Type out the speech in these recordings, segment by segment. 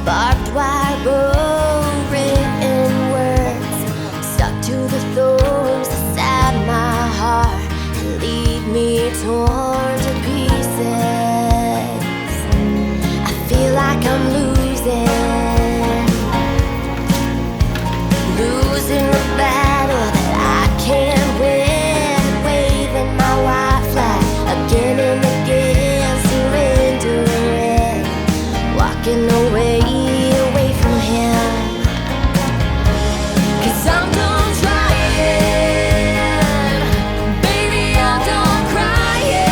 Barbed wire, written words stuck to the thorns inside my heart and leave me torn to pieces. I feel like I'm losing a battle that I can't win, waving my white flag again and again, surrendering, walking away from him. 'Cause I'm done trying, baby, I'm done crying.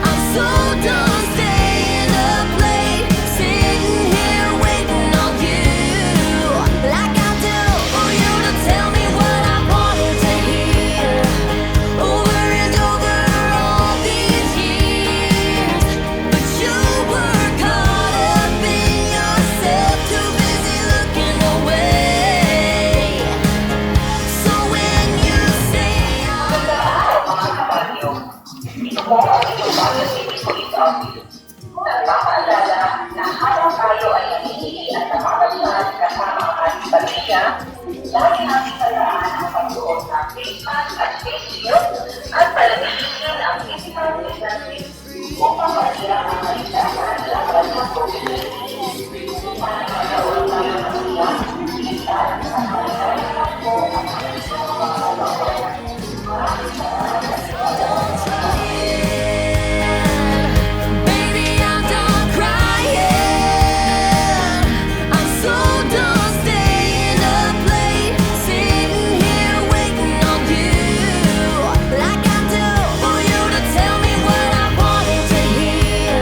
I'm so done staying up late, sitting here waiting on you, like I do for you to tell me what I wanted to hear. Over and over all these years, but you were caught up in yourself, too busy looking away. So when you say Unang maalala na habang tayo ay namimili at napapalitan kasama ang ating pamilya, lagi natin tandaan ang pagsuot ng face mask at face shield at palagilihin ang physical distancing upang maiyak ang kaligtasan laban sa COVID-19. Para magkaroon tayo ng siya, iligtas at maligayang takbo ang ating mga kalaban. Maraming salamat. baby, I'm done crying. I'm so done staying up late, sitting here waiting on you, like I do for you to tell me what I wanted to hear.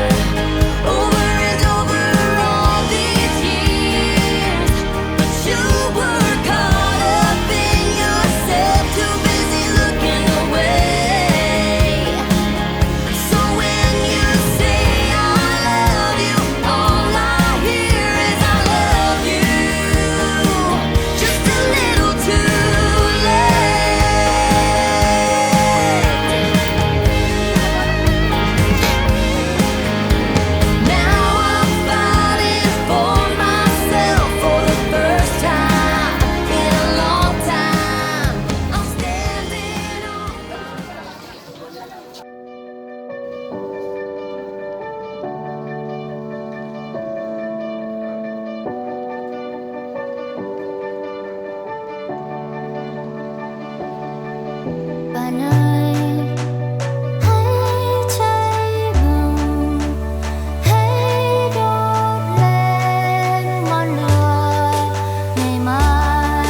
Over and over all these years, but you were caught up in yourself, too busy looking away. So when you say I love you, all I hear is I love you, just a little too late. Now I'm fighting for myself for the first time in a long time. I'm standing on. Bạn ơi, hãy cháy bừng, hãy đốt lên ngọn lửa ngày mai.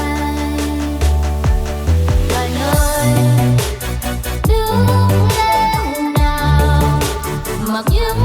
Bạn ơi, đứng lên nào, mặc những